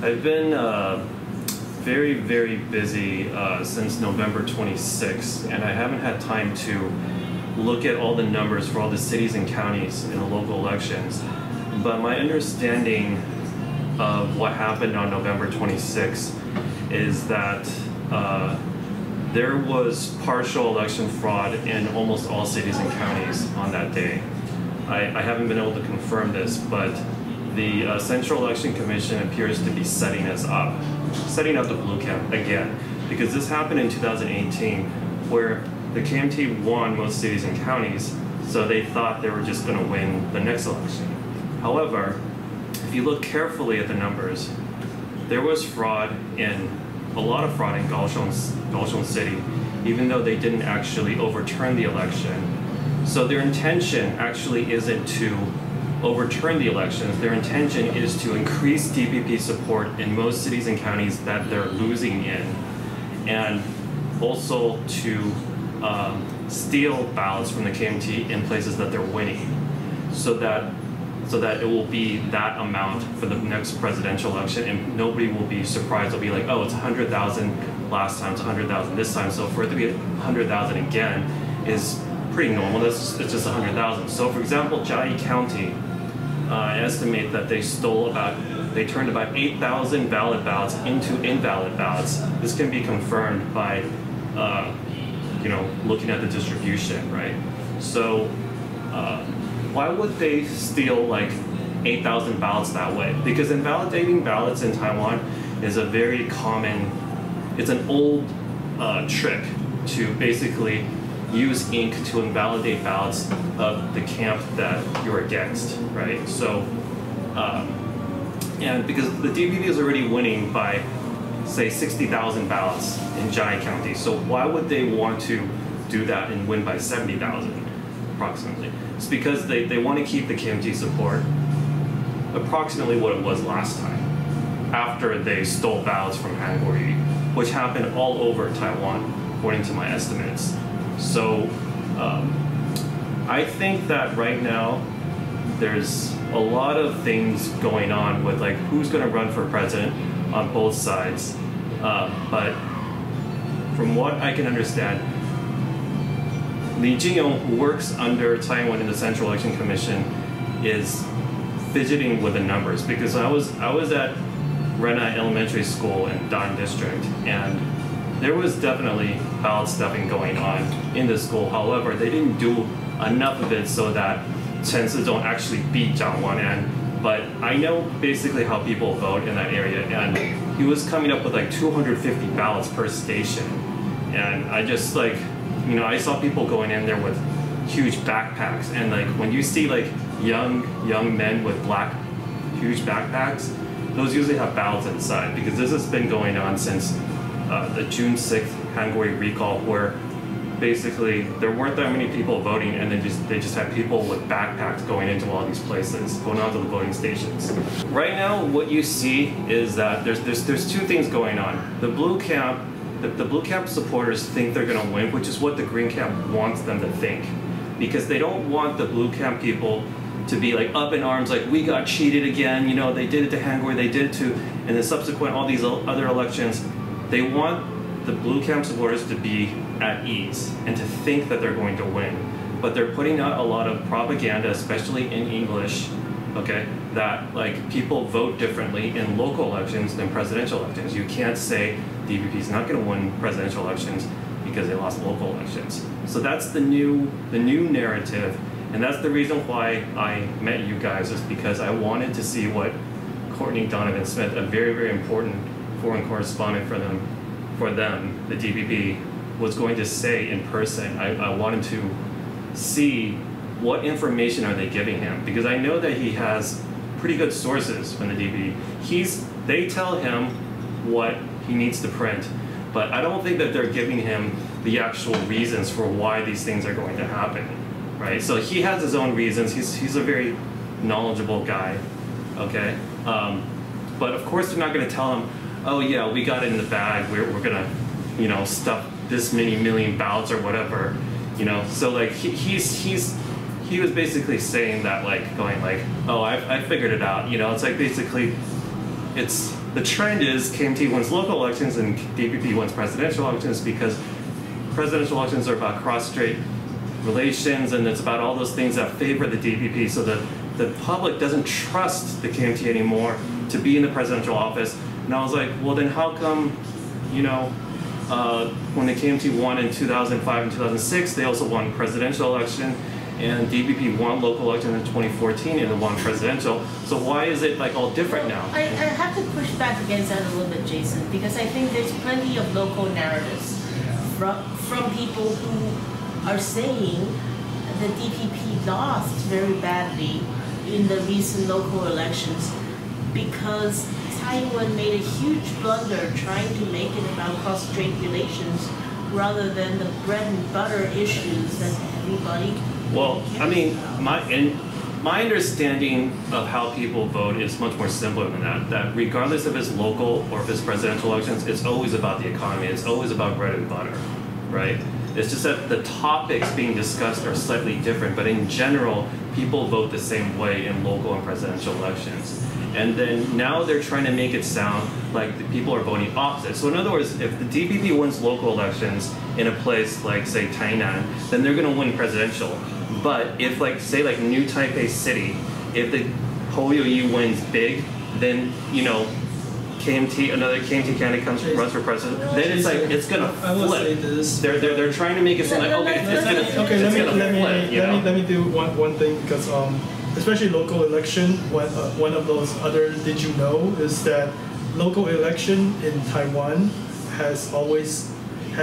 I've been very, very busy since November 26th, and I haven't had time to look at all the numbers for all the cities and counties in the local elections. But my understanding of what happened on November 26th is that there was partial election fraud in almost all cities and counties on that day. I haven't been able to confirm this, but the Central Election Commission appears to be setting up the blue camp again, because this happened in 2018, where the KMT won most cities and counties, so they thought they were just going to win the next election. However, if you look carefully at the numbers, there was a lot of fraud in Kaohsiung City, even though they didn't actually overturn the election. So their intention actually isn't to overturn the elections. Their intention is to increase DPP support in most cities and counties that they're losing in, and also to steal ballots from the KMT in places that they're winning, so that it will be that amount for the next presidential election, and nobody will be surprised. They'll be like, oh, it's 100,000 last time, it's 100,000 this time, so for it to be 100,000 again is pretty normal. It's just 100,000. So for example, Chiayi County, I estimate that they turned about 8,000 valid ballots into invalid ballots. This can be confirmed by looking at the distribution, right? So why would they steal like 8,000 ballots that way? Because invalidating ballots in Taiwan is a very common, it's an old trick to basically use ink to invalidate ballots of the camp that you're against, right? So, and because the DPP is already winning by, say, 60,000 ballots in Chiayi County, so why would they want to do that and win by 70,000, approximately? It's because they want to keep the KMT support approximately what it was last time, after they stole ballots from Hangori, which happened all over Taiwan, according to my estimates. So I think that right now there's a lot of things going on with like who's going to run for president on both sides. But from what I can understand, Li Jingyong, who works under Taiwan in the Central Election Commission, is fidgeting with the numbers, because I was at Renai Elementary School in Dan District, and there was definitely ballot stuffing going on in the school. However, they didn't do enough of it so that Chen Sizong actually beat Zhang Wan'an. But I know basically how people vote in that area, and he was coming up with like 250 ballots per station. And I just like, I saw people going in there with huge backpacks, and like when you see like young men with huge backpacks, those usually have ballots inside, because this has been going on since the June 6th Hangori recall, where basically there weren't that many people voting, and they just had people with backpacks going into all these places, going onto the voting stations. Right now, what you see is that there's two things going on. The blue camp supporters think they're going to win, which is what the green camp wants them to think, because they don't want the blue camp people to be like up in arms, like we got cheated again. They did it to Hangori, they did it to, and then subsequent all these other elections. They want the blue camp supporters to be at ease and to think that they're going to win. But they're putting out a lot of propaganda, especially in English, okay, that like people vote differently in local elections than presidential elections. You can't say DPP is not going to win presidential elections because they lost local elections. So that's the new narrative, and that's the reason why I met you guys, is because I wanted to see what Courtney Donovan Smith, a very, very important foreign correspondent for them, the DPP, was going to say in person. I wanted to see what information are they giving him, because I know that he has pretty good sources from the DPP. They tell him what he needs to print, but I don't think that they're giving him the actual reasons for why these things are going to happen, right? So he has his own reasons. He's a very knowledgeable guy, okay? But of course they're not going to tell him, oh yeah, we got it in the bag, we're gonna, stuff this many million ballots or whatever, So like he was basically saying that, like going like, oh, I figured it out, It's like basically it's the trend is KMT wins local elections and DPP wins presidential elections because presidential elections are about cross-strait relations, and it's about all those things that favor the DPP, so that the public doesn't trust the KMT anymore to be in the presidential office. And I was like, well, then how come, you know, when the KMT won in 2005 and 2006, they also won presidential election, and DPP won local election in 2014 and they won presidential. So why is it like all different now? I have to push back against that a little bit, Jason, because I think there's plenty of local narratives from people who are saying the DPP lost very badly in the recent local elections because Taiwan made a huge blunder trying to make it about cross-strait relations rather than the bread and butter issues that everybody. Well, I mean, my understanding of how people vote is much more simpler than that. That regardless if it's local or if it's presidential elections, it's always about the economy. It's always about bread and butter, right? It's just that the topics being discussed are slightly different, but in general, people vote the same way in local and presidential elections. And then now they're trying to make it sound like the people are voting opposite. So in other words, if the DPP wins local elections in a place like, say, Tainan, then they're going to win presidential. But if, like, say, like New Taipei City, if the Yu wins big, then, you know, another KMT candidate comes runs for president, then it's like it's gonna flip. They're trying to make it sound like let me do one thing, because especially local election, one of those other did you know is that local election in Taiwan has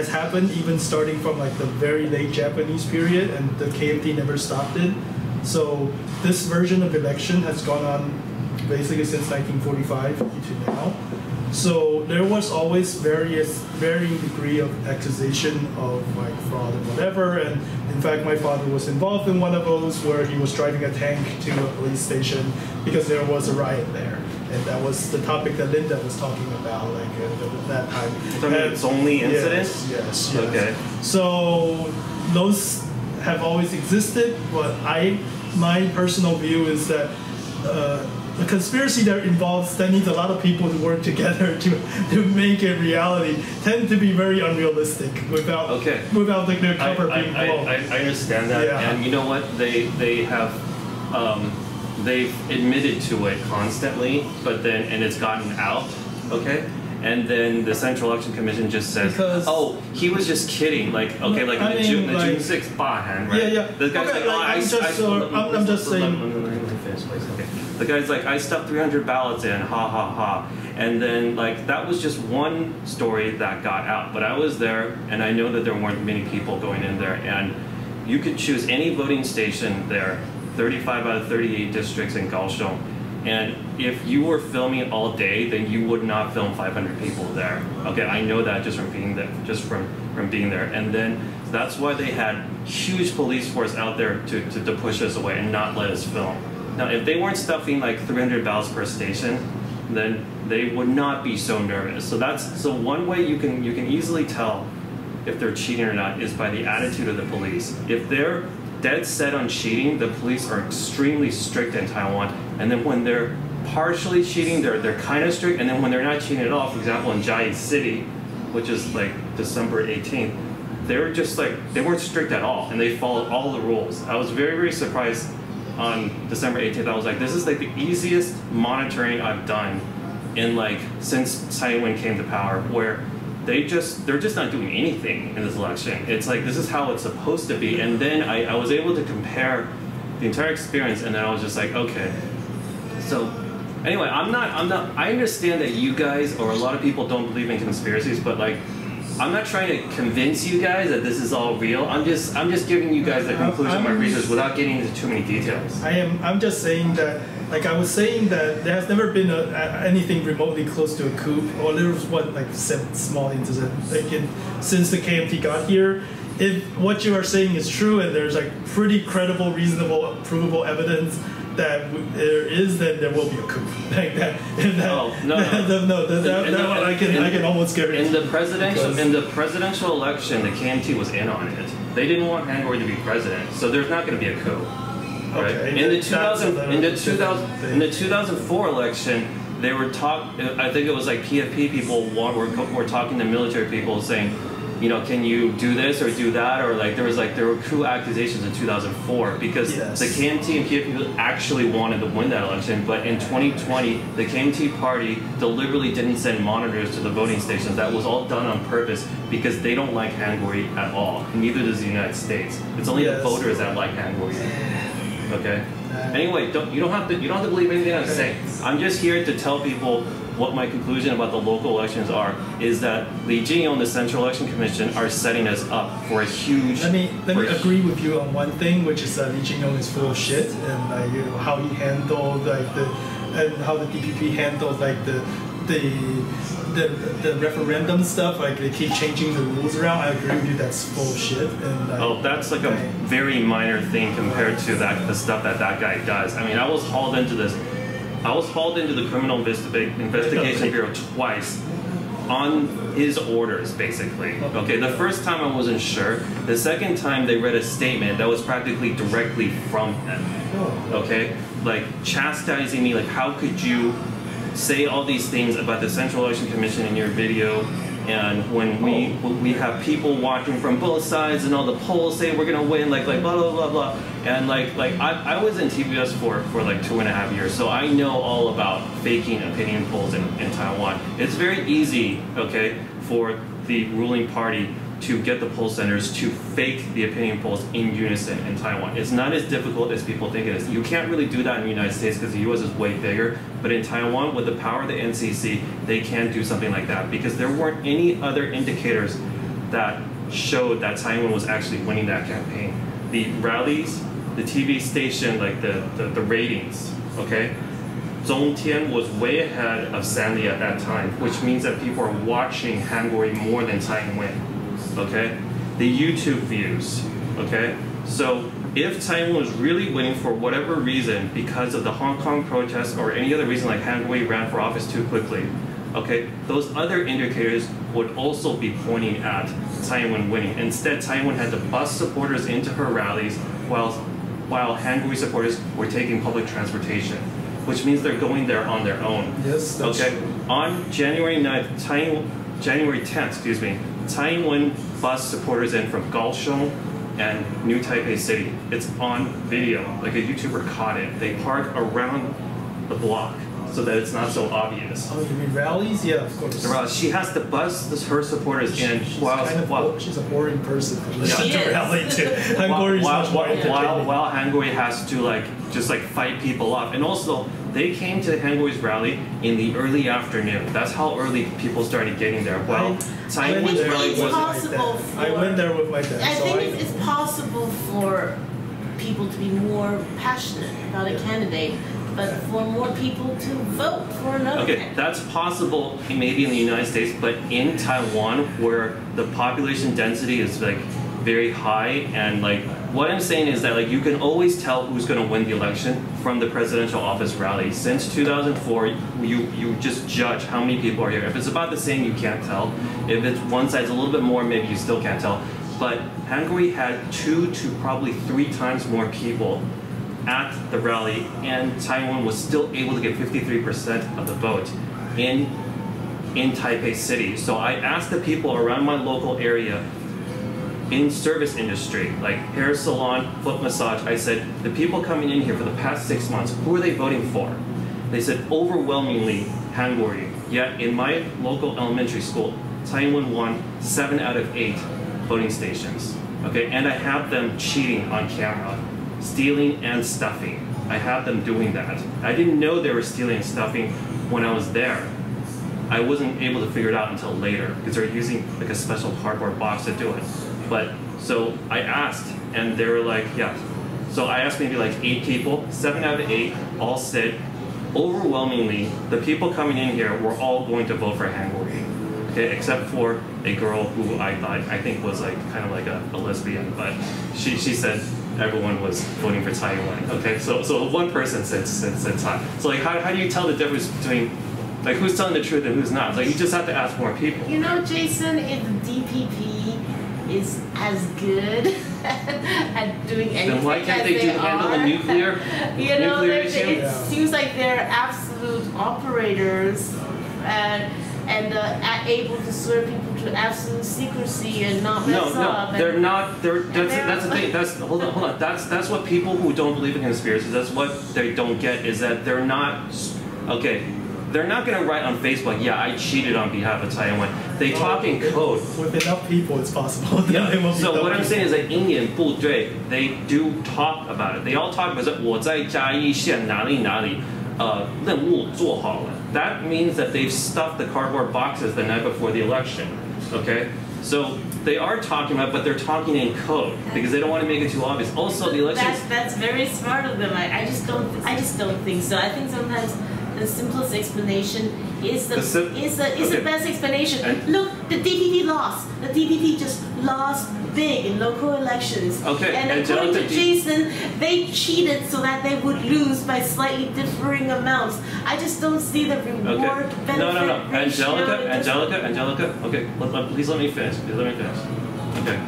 happened even starting from like the very late Japanese period, and the KMT never stopped it. So this version of election has gone on basically since 1945 to now. So there was always varying degree of accusation of like fraud and whatever. And in fact, my father was involved in one of those where he was driving a tank to a police station because there was a riot there. And that was the topic that Linda was talking about, like at that time. So it's only incident? Yes. Okay. So those have always existed, but my personal view is that the conspiracy that involves that needs a lot of people to work together to make it reality tend to be very unrealistic without the cover being blown. I understand that, yeah. And you know what, they have they've admitted to it constantly, but then it's gotten out, okay. And then the Central Election Commission just says, "Oh, he was just kidding." Like, okay, like in the June 6th Bahan, right? Yeah. The guy's okay, like, I'm just saying. Let me finish, please. Okay. The guy's like, "I stuffed 300 ballots in, ha ha ha," and then like that was just one story that got out. But I was there, and I know that there weren't many people going in there, and you could choose any voting station there, 35 out of 38 districts in Kaohsiung. And if you were filming all day, then you would not film 500 people there. Okay, I know that just from being there, from being there. And then that's why they had huge police force out there to push us away and not let us film. Now, if they weren't stuffing like 300 ballots per station, then they would not be so nervous. So one way you can easily tell if they're cheating or not is by the attitude of the police. If they're dead set on cheating, the police are extremely strict in Taiwan. And then when they're partially cheating, they're kind of strict. And then when they're not cheating at all, for example, in Chiayi City, which is like December 18th, they're just like, they weren't strict at all. And they followed all the rules. I was very, very surprised on December 18th. I was like, this is like the easiest monitoring I've done in like, since Taiwan came to power, where they're just not doing anything in this election. It's like, this is how it's supposed to be. And then I was able to compare the entire experience, and then I was just like, okay. So anyway, I understand that you guys, or a lot of people don't believe in conspiracies, but like, I'm not trying to convince you guys that this is all real. I'm just giving you guys the conclusion of my research without getting into too many details. I'm just saying that, like I was saying, that there has never been anything remotely close to a coup, or there was like 7 small incidents since the KMT got here. If what you are saying is true, and there's like pretty credible, reasonable, provable evidence that there is, then there will be a coup. Like that. I can almost guarantee. In the presidential election, the KMT was in on it. They didn't want Hangor to be president, so there's not going to be a coup. Right? Okay. In the 2004 election, they were I think it was like PFP people were talking to military people saying, you know, can you do this or do that, or like there were coup accusations in 2004 because the KMT and PFP actually wanted to win that election, but in 2020 the KMT party deliberately didn't send monitors to the voting stations. That was all done on purpose because they don't like Hangori at all. Neither does the United States. It's only the voters that like Hangori. Okay. Anyway, you don't have to believe anything I'm saying. I'm just here to tell people what my conclusion about the local elections are, is that Li Jing and the Central Election Commission are setting us up for a huge... Let me agree with you on one thing, which is that Li Jing is full of shit, and you know, how he handled and how the DPP handled the referendum stuff, like they keep changing the rules around. I agree with you, that's full of shit. And that's like a very minor thing compared to the stuff that guy does. I mean, I was hauled into the Criminal Investigation Bureau twice on his orders, basically. Okay, the first time I wasn't sure. The second time they read a statement that was practically directly from him. Okay, like chastising me, like how could you say all these things about the Central Election Commission in your video, and when we have people watching from both sides and all the polls say we're gonna win, like blah blah blah blah, and like I was in TBS for like 2.5 years, so I know all about faking opinion polls in Taiwan. It's very easy, okay, for the ruling party to get the poll centers to fake the opinion polls in unison in Taiwan. It's not as difficult as people think it is. You can't really do that in the United States because the US is way bigger, but in Taiwan, with the power of the NCC, they can do something like that because there weren't any other indicators that showed that Taiwan was actually winning that campaign. The rallies, the TV station, like the ratings, okay? Zhongtian was way ahead of Sanli at that time, which means that people are watching Hangori more than Taiwan. Okay, the YouTube views. Okay, so if Taiwan was really winning for whatever reason, because of the Hong Kong protests or any other reason, like Hangori ran for office too quickly, okay, those other indicators would also be pointing at Taiwan winning. Instead, Taiwan had to bus supporters into her rallies while Hangori supporters were taking public transportation, which means they're going there on their own. Yes, that's okay. true. On January 10th, excuse me, Taiwan bus supporters in from Kaohsiung and New Taipei City. It's on video. Like a YouTuber caught it. They park around the block so that it's not so obvious. Oh, you mean rallies? Yeah, of course. She has to bus her supporters in she's a boring person to listen to rally to. While Hangori has to just fight people off. And also, they came to Hangori's rally in the early afternoon. That's how early people started getting there. Well, Taiwan's rally wasn't. I went there with my dad. I think it's possible for people to be more passionate about a candidate, but for more people to vote for another candidate. That's possible maybe in the United States, but in Taiwan, where the population density is very high, and what I'm saying is that you can always tell who's going to win the election from the presidential office rally. Since 2004, you just judge how many people are here. If it's about the same, you can't tell. If it's one side's a little bit more, maybe you still can't tell. But Hangori had 2 to probably 3 times more people at the rally, and Taiwan was still able to get 53% of the vote in Taipei City. So I asked the people around my local area in service industry, like hair salon, foot massage, I said, the people coming in here for the past 6 months, who are they voting for? They said overwhelmingly Hangori. Yet in my local elementary school, Taiwan won 7 out of 8 voting stations. Okay, and I have them cheating on camera, stealing and stuffing. I have them doing that. I didn't know they were stealing and stuffing when I was there. I wasn't able to figure it out until later because they're using a special cardboard box to do it. But so I asked, and they were like, yeah. So I asked maybe 8 people, 7 out of 8 all said overwhelmingly the people coming in here were all going to vote for Hangori. Okay, except for a girl who I think was kind of like a lesbian, but she said everyone was voting for Taiwan. Okay, so one person said Taiwan. So how do you tell the difference between who's telling the truth and who's not? You just have to ask more people. You know, Jason, if the DPP is as good at doing anything, then why can't they handle the nuclear nuclear issue? It seems like they're absolutely absolute operators and able to swear people to absolute secrecy and not mess up. No, they're not. That's the thing. Hold on. That's what people who don't believe in conspiracies. That's what they don't get is that they're not. Okay, they're not gonna write on Facebook. Yeah, I cheated on behalf of Taiwan. They talk in code. With enough people, it's possible. Yeah. So what I'm saying is that 鹰眼部队 they do talk about it. They all talk about it. 我在嘉义县哪里任务做好了. That means that they've stuffed the cardboard boxes the night before the election. Okay? So they are talking about it, but they're talking in code because they don't want to make it too obvious. Also, the elections. That's very smart of them. I just don't think so. I think sometimes the simplest explanation is the best explanation. And look, the DPP lost. The DPP just lost big in local elections. Okay, and according to Jason, they cheated so that they would lose by slightly differing amounts. I just don't see the reward benefit. No. Angelica. Okay, please let me finish. Okay.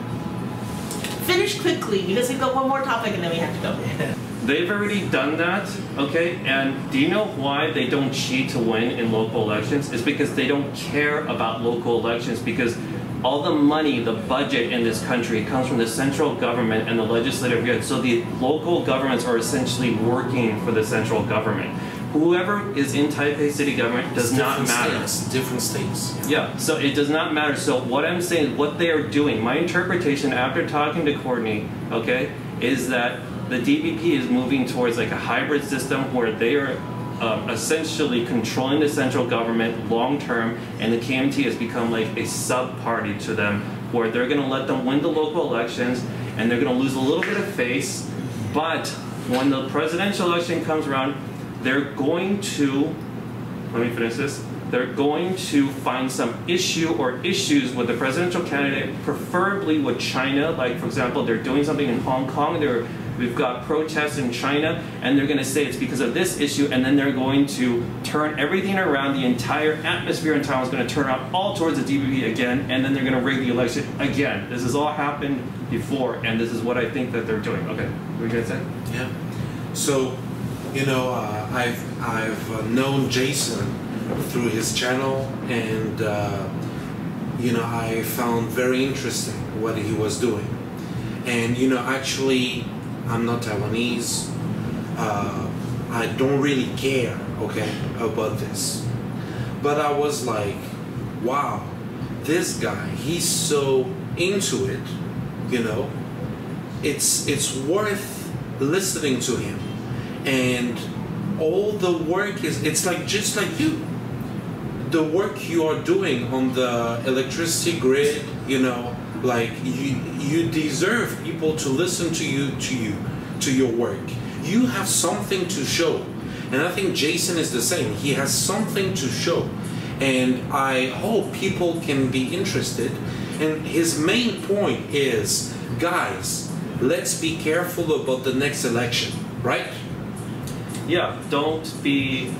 Finish quickly because we've got one more topic and then we have to go. They've already done that, okay? And do you know why they don't cheat to win in local elections? It's because they don't care about local elections because all the money, the budget in this country comes from the central government and the legislative branch. So the local governments are essentially working for the central government. Whoever is in Taipei city government does not matter. Different states. Yeah, so it does not matter. So what I'm saying, what they are doing, my interpretation after talking to Courtney, okay, is that the DPP is moving towards like a hybrid system where they are essentially controlling the central government long term, and the KMT has become like a sub-party to them where they're going to let them win the local elections and they're going to lose a little bit of face, but when the presidential election comes around, they're going to, let me finish this, they're going to find some issue or issues with the presidential candidate, preferably with China. Like, for example, they're doing something in Hong Kong, we've got protests in China, and they're going to say it's because of this issue, and then they're going to turn everything around. The entire atmosphere in Taiwan is going to turn out all towards the DPP again, and then they're going to rig the election again. This has all happened before, and this is what I think that they're doing. Okay, what were you going to say? Yeah. So, you know, I've known Jason through his channel, and you know, I found very interesting what he was doing. And you know, actually, I'm not Taiwanese. I don't really care, okay, about this. But I was like, wow, this guy, he's so into it, you know. It's worth listening to him. And all the work it's like just like you. The work you are doing on the electricity grid, you know, like you deserve people to listen to your work. You have something to show. And I think Jason is the same. He has something to show. And I hope people can be interested. And his main point is, guys, let's be careful about the next election, right? Yeah, don't be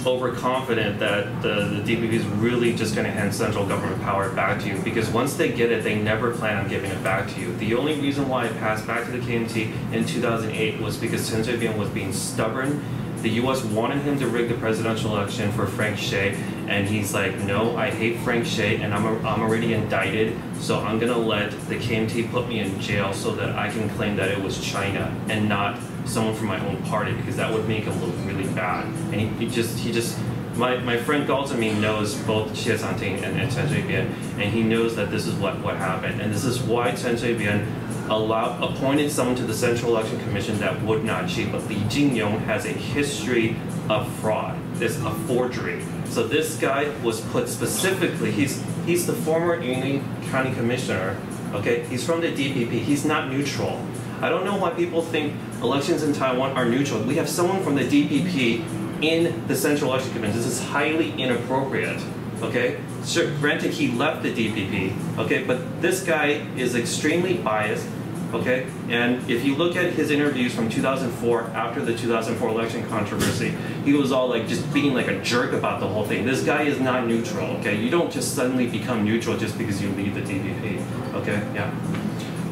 overconfident that the DPP is really just going to hand central government power back to you, because once they get it, they never plan on giving it back to you. The only reason why it passed back to the KMT in 2008 was because Chen Shui-bian was being stubborn. The U.S. wanted him to rig the presidential election for Frank Hsieh, and he's like, no, I hate Frank Hsieh, and I'm already indicted, so I'm going to let the KMT put me in jail so that I can claim that it was China and not someone from my own party, because that would make him look really bad. And he just my friend Galtami knows both Xie Santing and Chen Shui-bian, and he knows that this is what happened, and this is why Chen Shui-bian appointed someone to the Central Election Commission that would not cheat. But Li Jingyong has a history of fraud. There's a forgery. So this guy was put specifically. He's the former Yunlin County Commissioner. Okay, he's from the DPP. He's not neutral. I don't know why people think elections in Taiwan are neutral. We have someone from the DPP in the Central Election Commission. This is highly inappropriate. Okay, sure, granted he left the DPP. Okay, but this guy is extremely biased. Okay, and if you look at his interviews from 2004, after the 2004 election controversy, he was all like just being like a jerk about the whole thing. This guy is not neutral. Okay, you don't just suddenly become neutral just because you leave the DPP. Okay, yeah.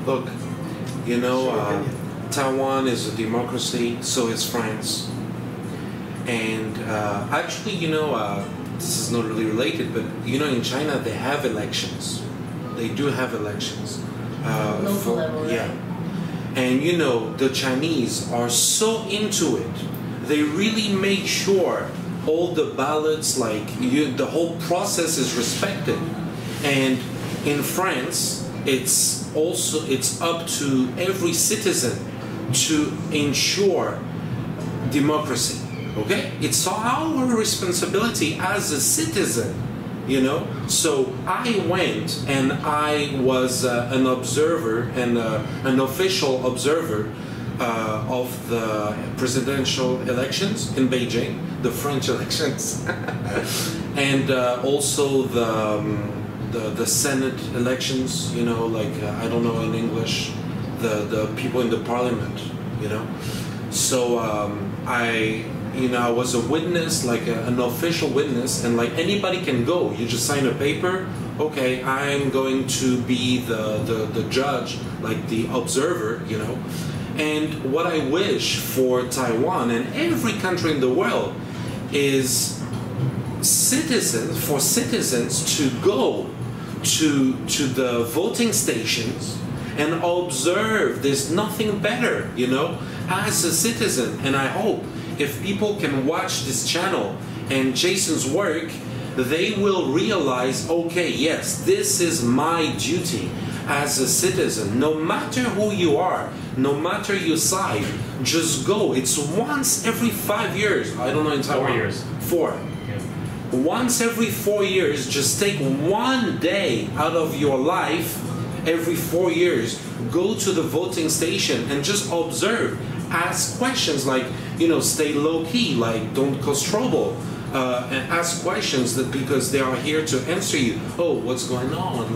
Look, you know, Taiwan is a democracy, so is France. And actually, this is not really related, but in China they have elections. They do have elections. Local level, right? Yeah. And the Chinese are so into it. They really make sure all the ballots, the whole process is respected. And in France, it's up to every citizen to ensure democracy. Okay? It's our responsibility as a citizen, So I went and I was an observer and an official observer of the presidential elections in Beijing, the French elections, and also the Senate elections. I don't know in English, the people in the parliament. So I was a witness, an official witness, and anybody can go. You just sign a paper. Okay, I'm going to be the judge, the observer, And what I wish for Taiwan and every country in the world is citizens to go to the voting stations and observe. There's nothing better, as a citizen. And I hope if people can watch this channel and Jason's work, they will realize, okay, yes, this is my duty as a citizen. No matter who you are, no matter your side, just go. It's once every 5 years. I don't know in Taiwan. 4 years. 4. Yeah. Once every 4 years, just take 1 day out of your life every 4 years, go to the voting station and just observe. Ask questions stay low key, don't cause trouble. And ask questions because they are here to answer you. Oh, what's going on?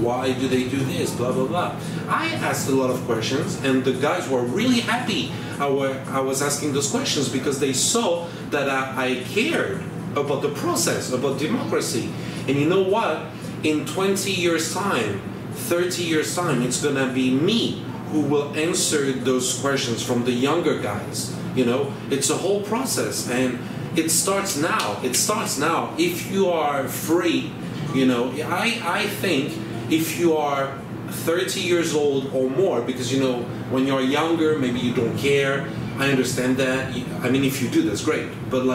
Why do they do this? Blah, blah, blah. I asked a lot of questions and the guys were really happy I was asking those questions because they saw that I cared about the process, about democracy. And you know what? In 20 years' time, 30 years' time, it's going to be me who will answer those questions from the younger guys. It's a whole process. And it starts now. It starts now. If you are free, I think if you are 30 years old or more, because when you're younger, maybe you don't care. I understand that. If you do, that's great. But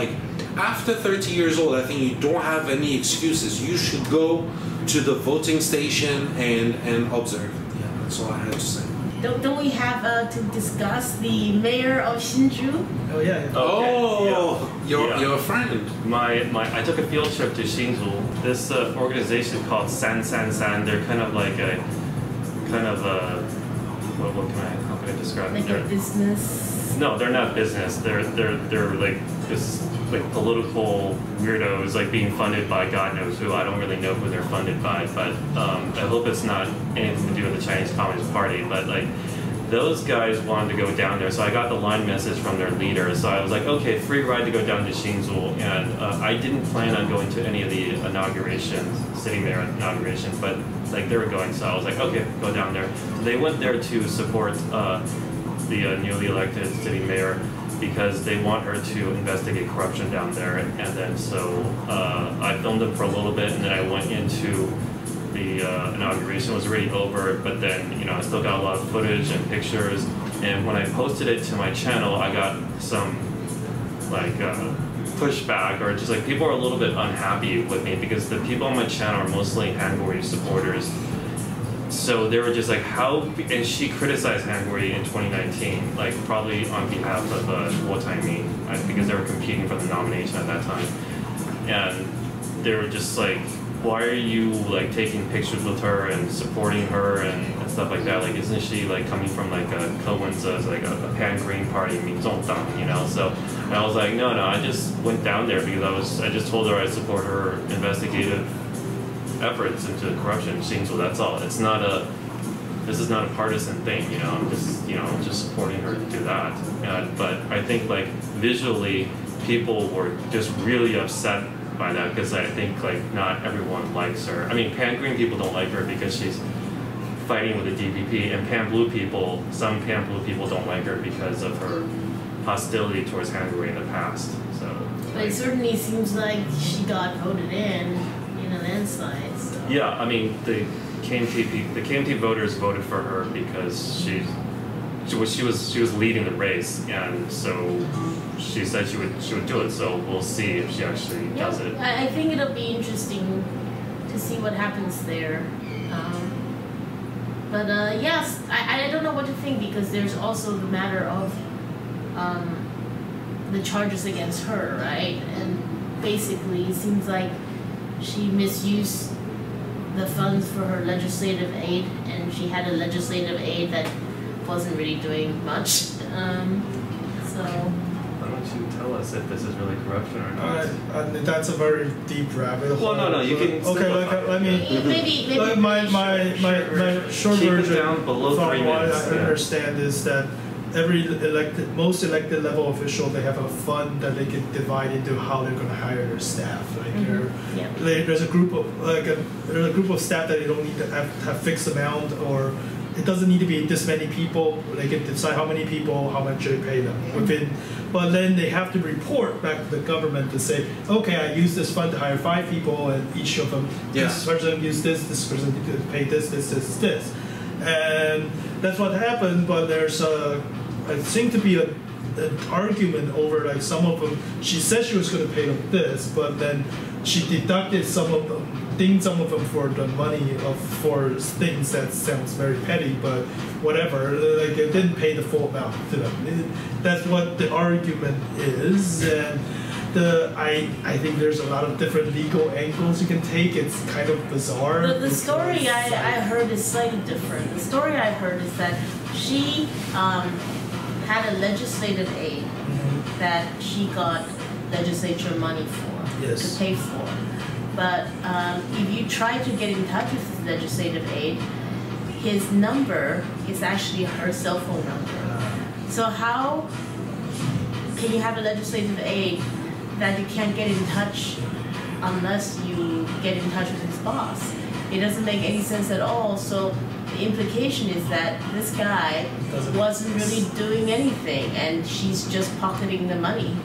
after 30 years old, I think you don't have any excuses. You should go to the voting station and observe. Yeah, that's all I had to say. Don't we have to discuss the mayor of Hsinchu? Oh yeah. Oh, yeah. You're a friend. I took a field trip to Hsinchu. This organization called San. They're kind of how can I describe it? A business? No, they're not business. They're this political weirdos being funded by God knows who. I don't really know who they're funded by, but I hope it's not anything to do with the Chinese Communist Party. But those guys wanted to go down there, so I got the line message from their leader. So I was like, okay, free ride to go down to Hsinchu, and I didn't plan on going to any of the inaugurations, city mayor inauguration, but they were going, so I was like, okay, go down there. So they went there to support the newly elected city mayor, because they want her to investigate corruption down there. And then so I filmed them for a little bit, and then I went into the inauguration. It was already over, but then I still got a lot of footage and pictures. And when I posted it to my channel, I got some pushback, or just people are a little bit unhappy with me because the people on my channel are mostly Han-Guri supporters. So they were just how, and she criticized Han-Guri in 2019, probably on behalf of Guo Taiming, because they were competing for the nomination at that time. And they were just why are you taking pictures with her and supporting her and stuff like that? Isn't she coming from a Cohen's a pan-green party, Mingzongdang, So and I was no, I just went down there because I just told her I support her investigative efforts into corruption in Hsinchu. That's all. This is not a partisan thing, I'm just supporting her to do that. But I think visually, people were just really upset by that because I think not everyone likes her. Pan-green people don't like her because she's fighting with the DPP, and some pan-blue people don't like her because of her hostility towards Hungary in the past. So, But it certainly seems like she got voted in a landslide. So. yeah, I mean the KMT voters voted for her because she was leading the race, and so she said she would do it. So we'll see if she actually does it. I think it'll be interesting to see what happens there. But yes, I don't know what to think, because there's also the matter of the charges against her, right? And basically, it seems like she misused the funds for her legislative aid, and she had a legislative aid that wasn't really doing much. So. Why don't you tell us if this is really corruption or not? That's a very deep rabbit hole. Well, no, you can. Okay, let me. Maybe My short Keep it version down below from 3 what minutes, I yeah. understand is that most elected level official, they have a fund that they can divide into how they're going to hire their staff. Like there's a group of staff that they don't need to have fixed amount, or it doesn't need to be this many people. They can decide how many people, how much they pay them within. But then they have to report back to the government to say, okay, I used this fund to hire 5 people, and each of them, this person used this person paid this. And that's what happened. But there's I think to be an argument over, like, some of them. She said she was going to pay them this, but then she deducted some of them, dinged some of them for the money for things that sounds very petty, but whatever. Like, it didn't pay the full amount to them. That's what the argument is, and I think there's a lot of different legal angles you can take. It's kind of bizarre. The story I heard is slightly different. The story I heard is that she had a legislative aid that she got legislature money for, to pay for. But if you try to get in touch with his legislative aid, his number is actually her cell phone number. So how can you have a legislative aid that you can't get in touch unless you get in touch with his boss? It doesn't make any sense at all. So the implication is that this guy wasn't really doing anything, and she's just pocketing the money.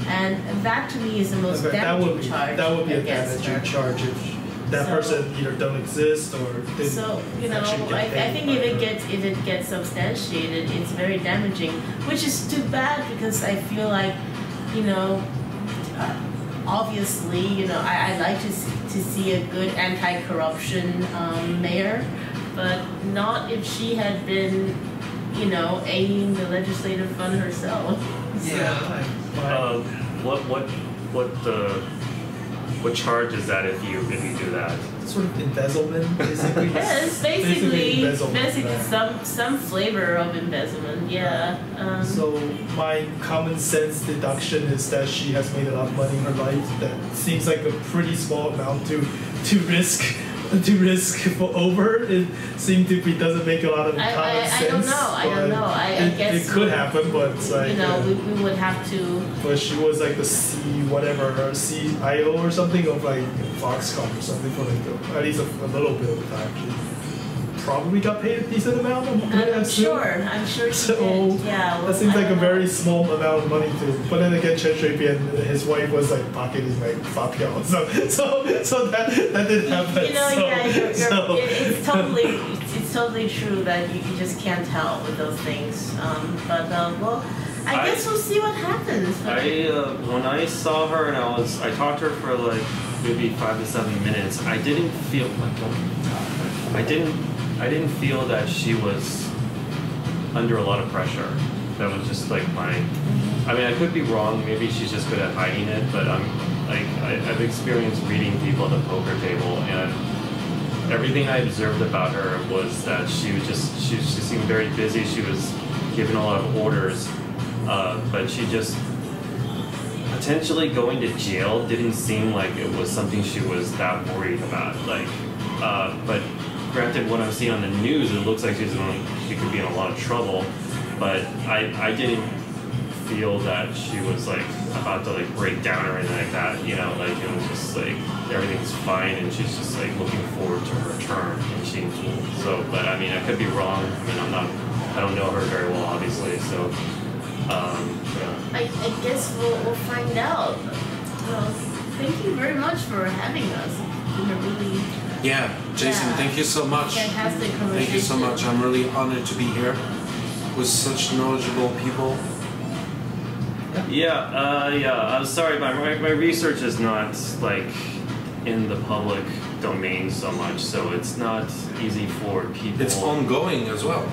And that, to me, is the most damaging charge. That would be a against damaging charge if that person either don't exist or didn't. So actually get I paid think by if it gets substantiated, it's very damaging, which is too bad, because I feel like, obviously, I like to see a good anti-corruption mayor, but not if she had been, aiding the legislative fund herself. Yeah. What charge is that if you do that? Sort of embezzlement, basically. Yes, basically embezzlement. some flavor of embezzlement. Yeah. So my common sense deduction is that she has made a lot of money in her life. That seems like a pretty small amount to risk for over. It seemed to be doesn't make a lot of common sense. I don't know. I guess it could happen, but it's like we would have to. But she was like the CIO or something of like Foxconn or something for like at least a little bit of time. She probably got paid a decent amount. I'm sure she did. Yeah. That seems like a very small amount of money too. But then again, Chen Shui-bian, his wife was like pocketing like 5 piao. So that didn't happen. It's totally true that you just can't tell with those things. I guess we'll see what happens. When I saw her and I talked to her for like maybe 5 to 7 minutes, I didn't feel that she was under a lot of pressure. That was just like I mean, I could be wrong. Maybe she's just good at hiding it. But I've experienced reading people at the poker table, and everything I observed about her was that she seemed very busy. She was given a lot of orders, but she just potentially going to jail didn't seem like it was something she was that worried about. But granted, what I'm seeing on the news, it looks like she could be in a lot of trouble. But I didn't feel that she was like about to like break down or anything like that. Like it was just like everything's fine, and she's just like looking forward to her term, and she's cool. So, but I mean, I could be wrong. I mean, I don't know her very well, obviously. So, I guess we'll find out. Well, thank you very much for having us. It's been a really Jason, thank you so much. fantastic conversation. Thank you so much. I'm really honored to be here with such knowledgeable people. I'm sorry, but my research is not like in the public domain so much, so it's not easy for people. It's ongoing as well.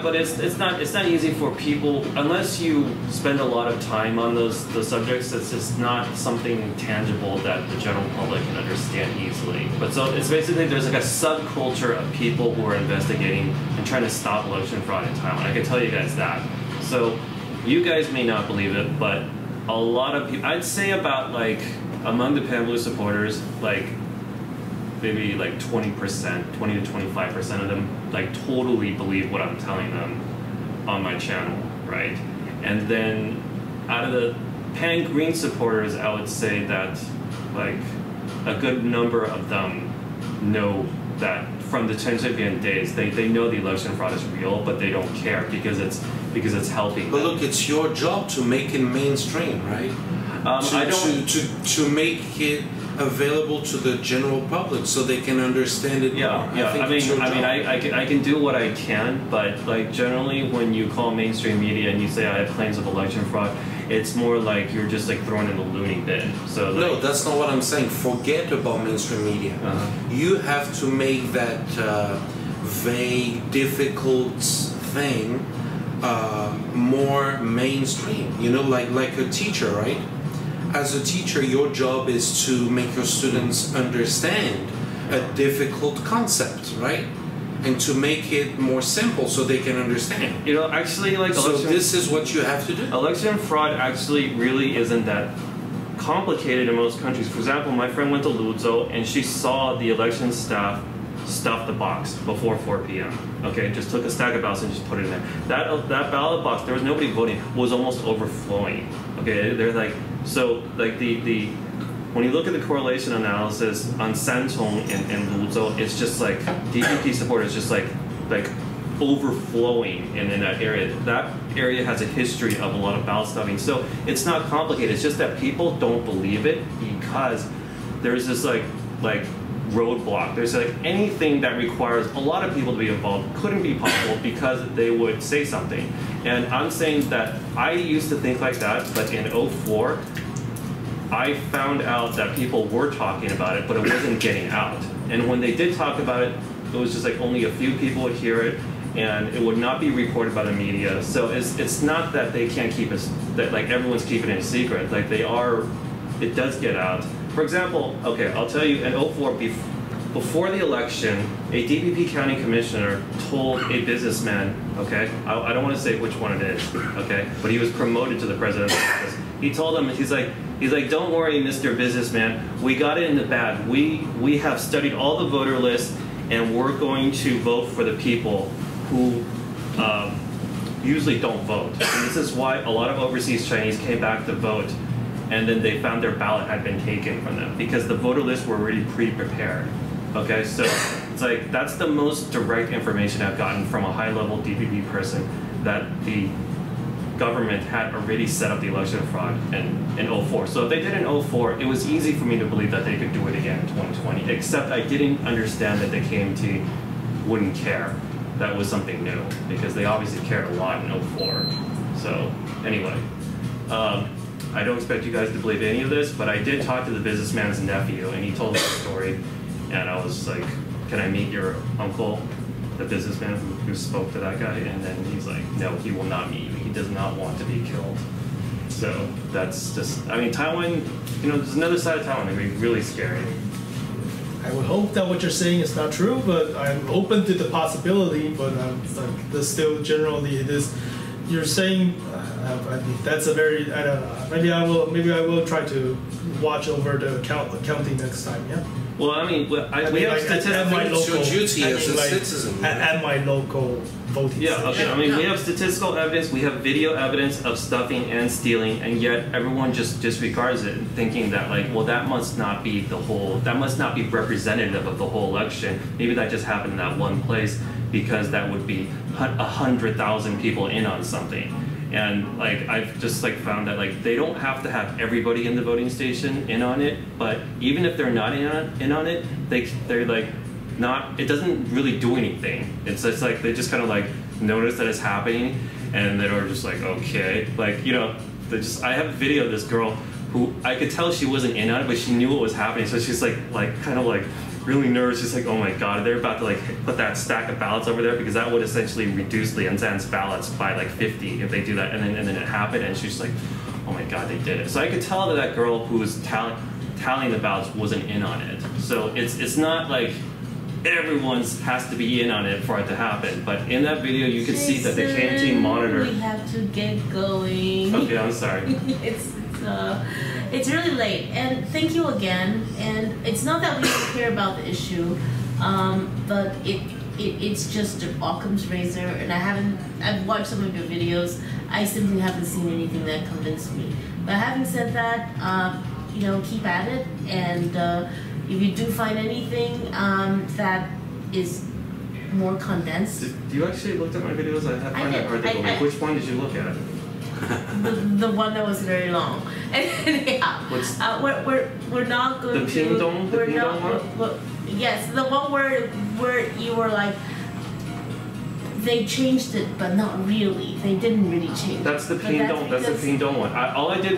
But it's not easy for people unless you spend a lot of time on those subjects. It's just not something tangible that the general public can understand easily. But so it's basically there's like a subculture of people who are investigating and trying to stop election fraud in Taiwan. I can tell you guys that. So you guys may not believe it, but a lot of people, I'd say about like among the Pan Blue supporters, like maybe like 20%, 20 to 25% of them like totally believe what I'm telling them on my channel, right? And then out of the Pan Green supporters, I would say that like a good number of them know that from the Chen Shui-bian days, they know the election fraud is real, but they don't care because it's helping. But look, it's your job to make it mainstream, right? To make it available to the general public so they can understand it more. I can do what I can, but like generally when you call mainstream media and you say I have claims of election fraud, it's more like you're just like thrown in the loony bin. So like, no, that's not what I'm saying. Forget about mainstream media. You have to make that vague, difficult thing more mainstream. You know, like a teacher, right? As a teacher, your job is to make your students understand a difficult concept, right? And to make it more simple so they can understand. You know, actually, like so this is what you have to do. Election fraud actually really isn't that complicated in most countries. For example, my friend went to Luzhou and she saw the election staff stuff the box before 4 p.m. Okay, just took a stack of ballots and just put it in there. That ballot box, there was nobody voting, was almost overflowing. Okay, they're like, so like the when you look at the correlation analysis on Sanchong and Luzhou, it's just like DPP support is just like overflowing in that area. That area has a history of a lot of ballot stuffing, so it's not complicated. It's just that people don't believe it because there's this like roadblock. There's like anything that requires a lot of people to be involved couldn't be possible because they would say something. And I'm saying that I used to think like that, but in 2004, I found out that people were talking about it, but it wasn't getting out. And when they did talk about it, it was just like only a few people would hear it, and it would not be reported by the media. So it's not that they can't keep it, that like everyone's keeping it a secret. Like they are, it does get out. For example, okay, I'll tell you, in 2004, before the election, a DPP county commissioner told a businessman, okay, I don't want to say which one it is, okay, but he was promoted to the president's office. He told him, he's like, don't worry, Mr. Businessman, we got it in the bag. We have studied all the voter lists, and we're going to vote for the people who usually don't vote. And this is why a lot of overseas Chinese came back to vote, and then they found their ballot had been taken from them because the voter lists were already pre-prepared. Okay, so it's like that's the most direct information I've gotten from a high-level DPP person, that the government had already set up the election fraud in 2004. So if they did in 2004, it was easy for me to believe that they could do it again in 2020, except I didn't understand that the KMT wouldn't care. That was something new, because they obviously cared a lot in 2004. So anyway, I don't expect you guys to believe any of this, but I did talk to the businessman's nephew, and he told me the story, and I was like, can I meet your uncle, the businessman who spoke to that guy? And then he's like, no, he will not meet you. He does not want to be killed. So that's just, I mean, Taiwan, you know, there's another side of Taiwan that would be really scary. I would hope that what you're saying is not true, but I'm open to the possibility. But like, there's still generally it is. You're saying I mean, that's a very, I don't know. Maybe I will try to watch over the counting next time. Yeah. Well, I mean, we have statistical. It's your duty as a citizen. At my local voting. Yeah. Okay. I mean, we have statistical evidence. We have video evidence of stuffing and stealing, and yet everyone just disregards it, thinking that like, well, that must not be the whole. That must not be representative of the whole election. Maybe that just happened in that one place, because that would be 100,000 people in on something. And like I've just like found that like they don't have to have everybody in the voting station in on it, but even if they're not in on it, they're like not. It doesn't really do anything. It's just like they just kind of like notice that it's happening, and they're just like okay, like you know, I have a video of this girl who I could tell she wasn't in on it, but she knew what was happening, so she's like kind of like really nervous. She's like, oh my god, they're about to like put that stack of ballots over there because that would essentially reduce Lian Zan's ballots by like 50 if they do that. And then it happened, and she's like, oh my god, they did it. So I could tell that that girl who was tallying the ballots wasn't in on it. So it's not like everyone's has to be in on it for it to happen. But in that video, you could see that the canteen monitor. We have to get going. Okay, I'm sorry. It's really late, and thank you again. And it's not that we don't care about the issue, but it's just an Occam's razor. And I've watched some of your videos. I simply haven't seen anything that convinced me. But having said that, you know, keep at it. And if you do find anything that is more condensed, Do you actually looked at my videos? I find that hard to believe. Which one did you look at? the one that was very long. Anyhow, we're not going the to. Ping Dong? The Ping Dong one? Yes, the one where you were like, they changed it, but not really. They didn't really change That's the it. Ping Dong. That's the Ping Dong one. All I did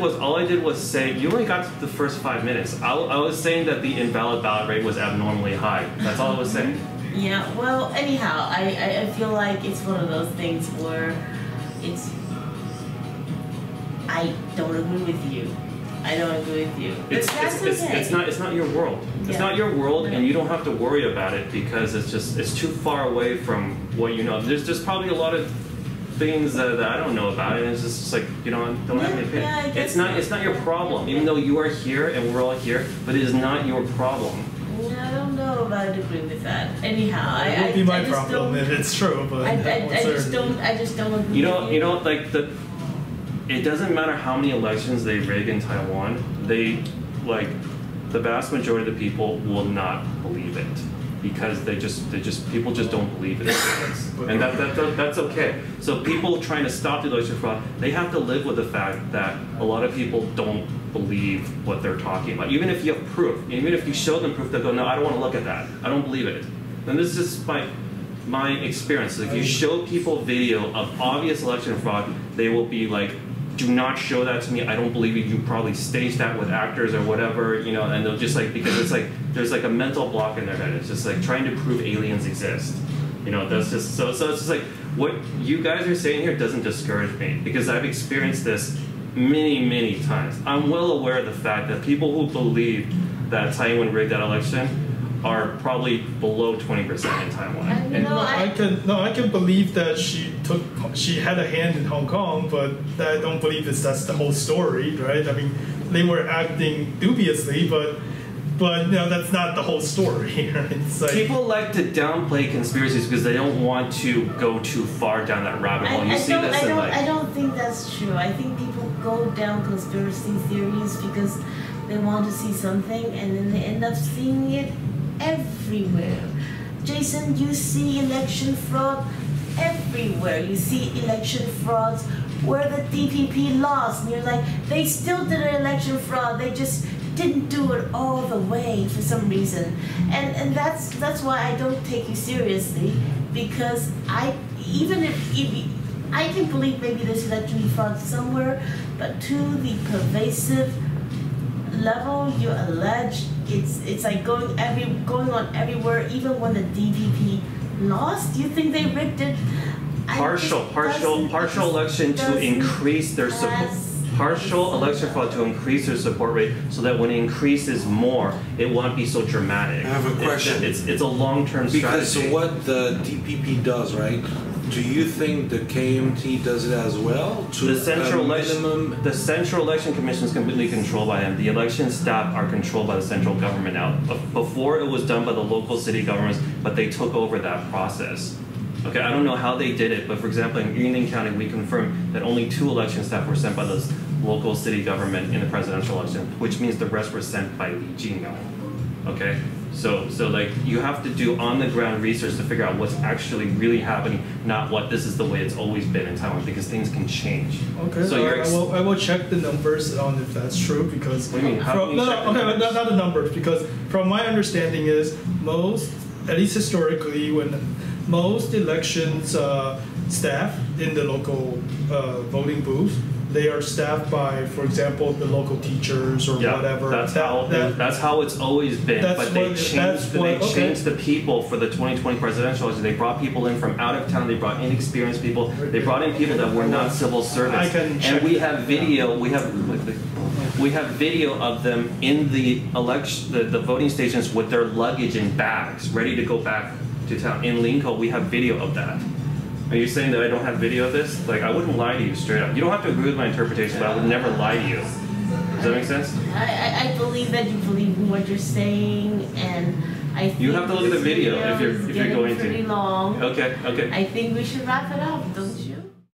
was say you only got to the first 5 minutes. I was saying that the invalid ballot rate was abnormally high. That's all I was saying. Yeah. Well, anyhow, I feel like it's one of those things where it's. I don't agree with you. I don't agree with you. It's not your world. It's Yeah. not your world, Yeah. and you don't have to worry about it because it's too far away from what you know. There's probably a lot of things that I don't know about it, and it's just like you know, I don't have any opinion. Yeah, I guess it's not your problem, even though you are here and we're all here, but it is not your problem. I don't know if I'd agree with that. Anyhow, It would be my just problem don't- if it's true, but I just don't agree. You know, like it doesn't matter how many elections they rig in Taiwan. The vast majority of the people will not believe it because people just don't believe it, and that's okay. So people trying to stop the election fraud, they have to live with the fact that a lot of people don't believe what they're talking about. Even if you have proof, even if you show them proof, they'll go, no, I don't want to look at that. I don't believe it. And this is just my experience. If you show people video of obvious election fraud, they will be like, do not show that to me. I don't believe it. You probably staged that with actors or whatever, you know, and they'll just like, because it's like, there's like a mental block in their head. It's just like trying to prove aliens exist. You know, that's just, so it's just like, what you guys are saying here doesn't discourage me because I've experienced this many times. I'm well aware of the fact that people who believe that Taiwan rigged that election are probably below 20% in Taiwan. And I can believe that she had a hand in Hong Kong, but I don't believe that's the whole story, right? I mean, they were acting dubiously, but you know, that's not the whole story. Right? It's like, people like to downplay conspiracies because they don't want to go too far down that rabbit hole. I don't think that's true. I think people go down conspiracy theories because they want to see something, and then they end up seeing it everywhere. Jason, you see election fraud everywhere. You see election frauds where the DPP lost, and you're like, they still did an election fraud. They just didn't do it all the way for some reason, and that's why I don't take you seriously, because even if I can believe maybe there's election fraud somewhere, but to the pervasive level you allege, it's like going on everywhere. Even when the DPP lost, you think they rigged it? Partial election to increase their support. Partial election fraud to increase their support rate, so that when it increases more, it won't be so dramatic. I have a question. It's a long-term strategy. Because what the DPP does, right? Do you think the KMT does it as well? The Central Election Commission is completely controlled by them. The election staff are controlled by the central government now. Before it was done by the local city governments, but they took over that process. Okay, I don't know how they did it, but for example, in Yunnan County, we confirmed that only 2 election staff were sent by the local city government in the presidential election, which means the rest were sent by Beijing. Okay, So like you have to do on the ground research to figure out what's actually really happening, not what this is the way it's always been in Taiwan, because things can change. Okay, So I will check the numbers on if that's true, because What do you mean? How can you check the numbers? not the numbers, because from my understanding is most, at least historically, when most elections staff in the local voting booth, they are staffed by, for example, the local teachers or whatever. That's how it's always been. But they changed the people for the 2020 presidential election. They brought people in from out of town. They brought inexperienced people. They brought in people that were not civil servants. And we have video. We have video of them in the election, the voting stations with their luggage in bags, ready to go back to town. In Linkou, we have video of that. Are you saying that I don't have video of this? Like, I wouldn't lie to you straight up. You don't have to agree with my interpretation, but I would never lie to you. Does that make sense? I believe that you believe in what you're saying, and I think you have to look at the video if you're going to. Pretty long. Okay. I think we should wrap it up, don't you?